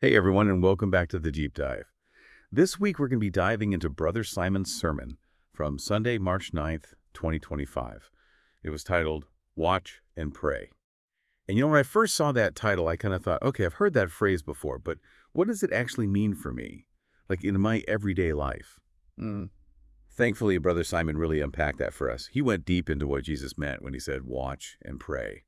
Hey everyone, and welcome back to the Deep Dive. This week we're going to be diving into Brother Simon's sermon from Sunday, March 9th, 2025. It was titled, Watch and Pray. And when I first saw that title, I kind of thought, okay, I've heard that phrase before, but what does it actually mean for me? Like in my everyday life? Thankfully, Brother Simon really unpacked that for us. He went deep into what Jesus meant when he said, watch and pray.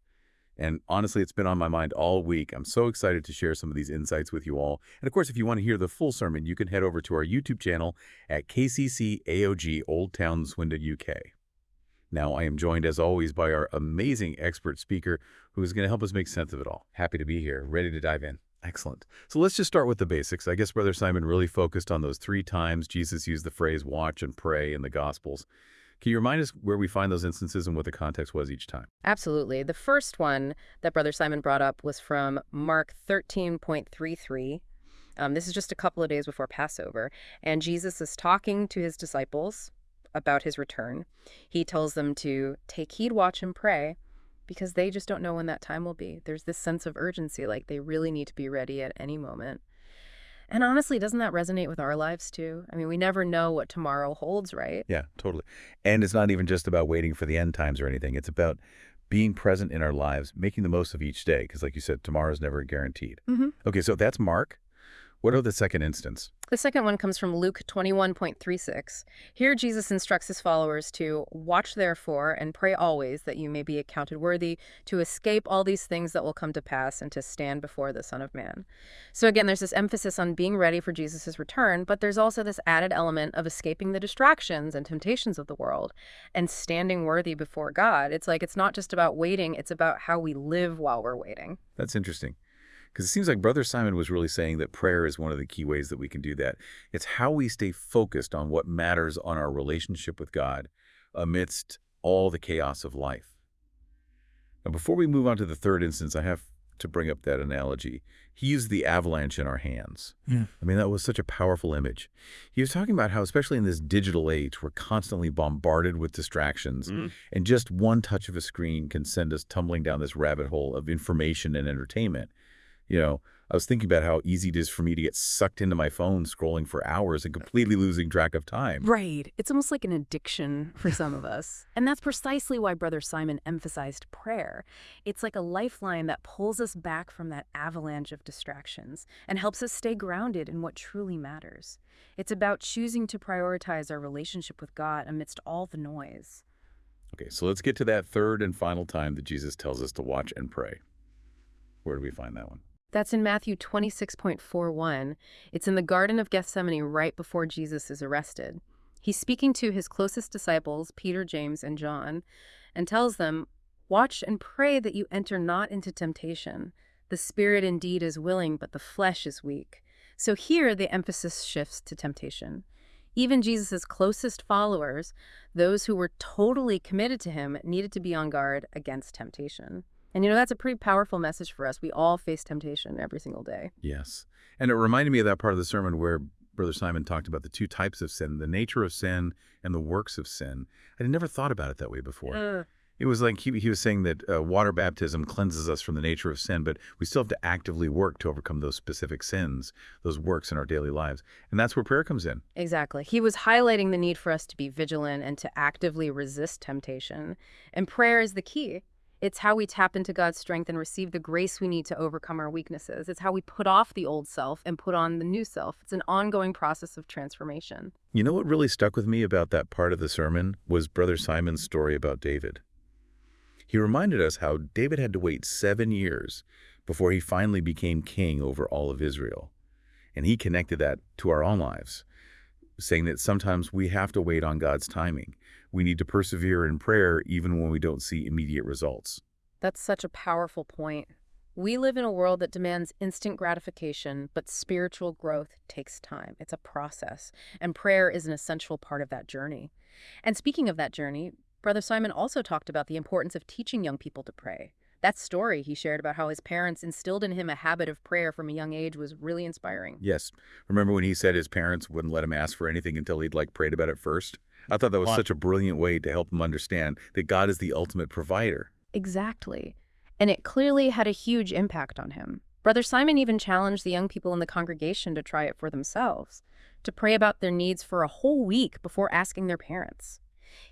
And honestly, it's been on my mind all week. I'm so excited to share some of these insights with you all. And of course, if you want to hear the full sermon, you can head over to our YouTube channel at KCC AOG Old Town Swindon, UK. Now, I am joined as always by our amazing expert speaker who is going to help us make sense of it all. Happy to be here, ready to dive in. Excellent. So let's just start with the basics. I guess Brother Simon really focused on those 3 times Jesus used the phrase watch and pray in the Gospels. Can you remind us where we find those instances and what the context was each time? Absolutely. The first one that Brother Simon brought up was from Mark 13.33. This is just a couple of days before Passover, and Jesus is talking to his disciples about his return. He tells them to take heed, watch, and pray, because they just don't know when that time will be. There's this sense of urgency, like they really need to be ready at any moment. And honestly, doesn't that resonate with our lives too? I mean, we never know what tomorrow holds, right? Yeah, totally. And it's not even just about waiting for the end times or anything. It's about being present in our lives, making the most of each day, because like you said, tomorrow's never guaranteed. Okay, so that's Mark. What about the second instance? The second one comes from Luke 21.36. Here Jesus instructs his followers to watch therefore and pray always that you may be accounted worthy to escape all these things that will come to pass and to stand before the Son of Man. So again, there's this emphasis on being ready for Jesus' return, but there's also this added element of escaping the distractions and temptations of the world and standing worthy before God. It's like it's not just about waiting, it's about how we live while we're waiting. That's interesting. Because it seems like Brother Simon was really saying that prayer is one of the key ways that we can do that. It's how we stay focused on what matters on our relationship with God amidst all the chaos of life. Now, before we move on to the third instance, I have to bring up that analogy. He used the avalanche in our hands. I mean, that was such a powerful image. He was talking about how, especially in this digital age, we're constantly bombarded with distractions, and just one touch of a screen can send us tumbling down this rabbit hole of information and entertainment. I was thinking about how easy it is for me to get sucked into my phone scrolling for hours and completely losing track of time. Right. It's almost like an addiction for some of us. And that's precisely why Brother Simon emphasized prayer. It's like a lifeline that pulls us back from that avalanche of distractions and helps us stay grounded in what truly matters. It's about choosing to prioritize our relationship with God amidst all the noise. Okay, so let's get to that third and final time that Jesus tells us to watch and pray. Where do we find that one? That's in Matthew 26.41. It's in the Garden of Gethsemane right before Jesus is arrested. He's speaking to his closest disciples, Peter, James, and John, and tells them, watch and pray that you enter not into temptation. The spirit indeed is willing, but the flesh is weak. So here the emphasis shifts to temptation. Even Jesus' closest followers, those who were totally committed to him, needed to be on guard against temptation. And that's a pretty powerful message for us. We all face temptation every single day. Yes. And it reminded me of that part of the sermon where Brother Simon talked about the 2 types of sin, the nature of sin and the works of sin. I had never thought about it that way before. It was like he was saying that water baptism cleanses us from the nature of sin, but we still have to actively work to overcome those specific sins, those works in our daily lives. And that's where prayer comes in. Exactly. He was highlighting the need for us to be vigilant and to actively resist temptation. And prayer is the key. It's how we tap into God's strength and receive the grace we need to overcome our weaknesses. It's how we put off the old self and put on the new self. It's an ongoing process of transformation. You know what really stuck with me about that part of the sermon was Brother Simon's story about David. He reminded us how David had to wait 7 years before he finally became king over all of Israel. And he connected that to our own lives, saying that sometimes we have to wait on God's timing. We need to persevere in prayer even when we don't see immediate results. That's such a powerful point. We live in a world that demands instant gratification, but spiritual growth takes time. It's a process, and prayer is an essential part of that journey. And speaking of that journey, Brother Simon also talked about the importance of teaching young people to pray. That story he shared about how his parents instilled in him a habit of prayer from a young age was really inspiring. Yes. Remember when he said his parents wouldn't let him ask for anything until he'd prayed about it first? I thought that was such a brilliant way to help him understand that God is the ultimate provider. Exactly. And it clearly had a huge impact on him. Brother Simon even challenged the young people in the congregation to try it for themselves, to pray about their needs for a whole week before asking their parents.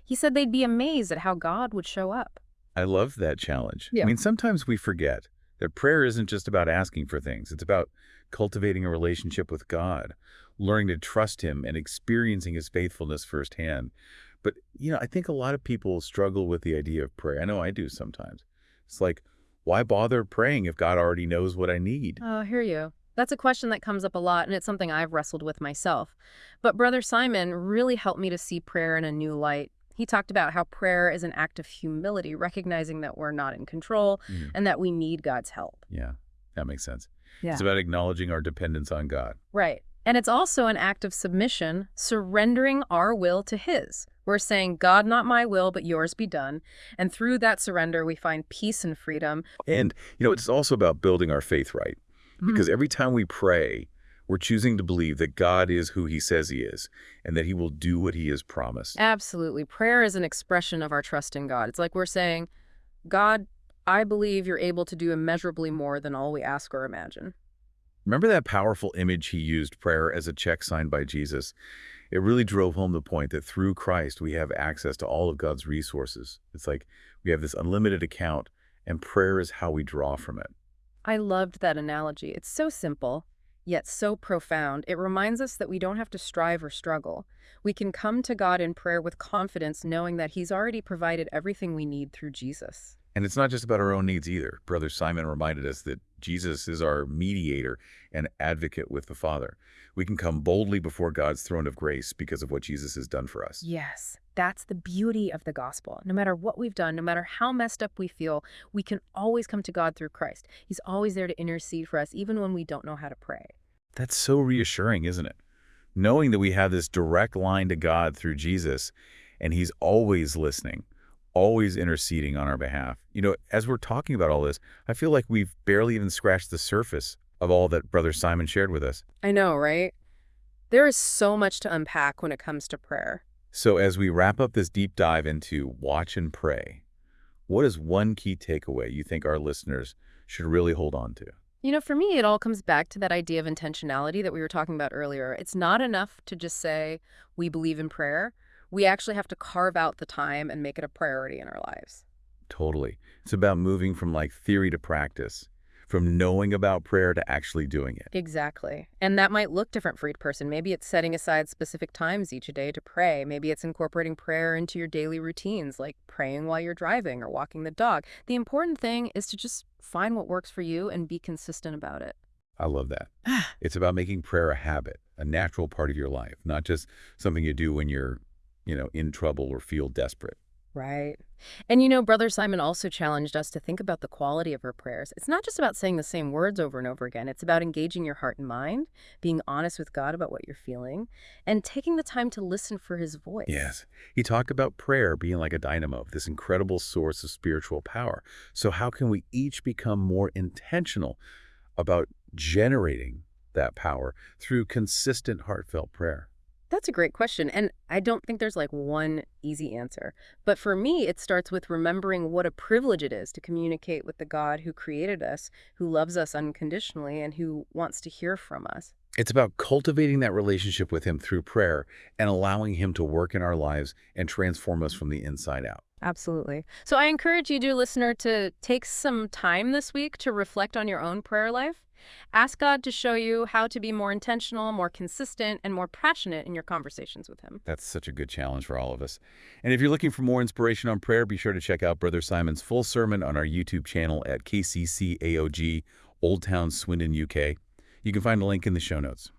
He said they'd be amazed at how God would show up. I love that challenge. Yeah. I mean, sometimes we forget that prayer isn't just about asking for things. It's about cultivating a relationship with God, learning to trust Him and experiencing His faithfulness firsthand. But, I think a lot of people struggle with the idea of prayer. I know I do sometimes. It's like, why bother praying if God already knows what I need? Oh, I hear you. That's a question that comes up a lot, and it's something I've wrestled with myself. But Brother Simon really helped me to see prayer in a new light. He talked about how prayer is an act of humility, recognizing that we're not in control and that we need God's help. Yeah, that makes sense. Yeah. It's about acknowledging our dependence on God. Right. And it's also an act of submission, surrendering our will to His. We're saying, God, not my will, but yours be done. And through that surrender, we find peace and freedom. And, it's also about building our faith right. Because every time we pray, we're choosing to believe that God is who He says He is and that He will do what He has promised. Absolutely. Prayer is an expression of our trust in God. It's like we're saying, God, I believe you're able to do immeasurably more than all we ask or imagine. Remember that powerful image He used, prayer, as a check signed by Jesus? It really drove home the point that through Christ, we have access to all of God's resources. It's like we have this unlimited account, and prayer is how we draw from it. I loved that analogy. It's so simple, yet so profound. It reminds us that we don't have to strive or struggle. We can come to God in prayer with confidence, knowing that He's already provided everything we need through Jesus. And it's not just about our own needs either. Brother Simon reminded us that Jesus is our mediator and advocate with the Father. We can come boldly before God's throne of grace because of what Jesus has done for us. Yes, that's the beauty of the gospel. No matter what we've done, no matter how messed up we feel, we can always come to God through Christ. He's always there to intercede for us, even when we don't know how to pray. That's so reassuring, isn't it? Knowing that we have this direct line to God through Jesus, and He's always listening, always interceding on our behalf. As we're talking about all this, I feel like we've barely even scratched the surface of all that Brother Simon shared with us. I know, right? There is so much to unpack when it comes to prayer. So as we wrap up this deep dive into watch and pray, what is one key takeaway you think our listeners should really hold on to? For me, it all comes back to that idea of intentionality that we were talking about earlier. It's not enough to just say, we believe in prayer. We actually have to carve out the time and make it a priority in our lives. Totally. It's about moving from theory to practice, from knowing about prayer to actually doing it. Exactly. And that might look different for each person. Maybe it's setting aside specific times each day to pray. Maybe it's incorporating prayer into your daily routines, like praying while you're driving or walking the dog. The important thing is to just find what works for you and be consistent about it. I love that. It's about making prayer a habit, a natural part of your life, not just something you do when you're in trouble or feel desperate. Right. And Brother Simon also challenged us to think about the quality of our prayers. It's not just about saying the same words over and over again. It's about engaging your heart and mind, being honest with God about what you're feeling, and taking the time to listen for His voice. Yes. He talked about prayer being like a dynamo, this incredible source of spiritual power. So how can we each become more intentional about generating that power through consistent, heartfelt prayer? That's a great question, and I don't think there's one easy answer. But for me, it starts with remembering what a privilege it is to communicate with the God who created us, who loves us unconditionally, and who wants to hear from us. It's about cultivating that relationship with Him through prayer and allowing Him to work in our lives and transform us from the inside out. Absolutely. So I encourage you, dear listener, to take some time this week to reflect on your own prayer life. Ask God to show you how to be more intentional, more consistent, and more passionate in your conversations with Him. That's such a good challenge for all of us. And if you're looking for more inspiration on prayer, be sure to check out Brother Simon's full sermon on our YouTube channel at KCCAOG, Old Town, Swindon, UK. You can find a link in the show notes.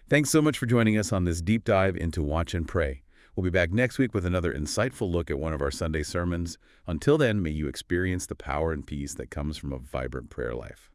Thanks so much for joining us on this deep dive into Watch and Pray. We'll be back next week with another insightful look at one of our Sunday sermons. Until then, may you experience the power and peace that comes from a vibrant prayer life.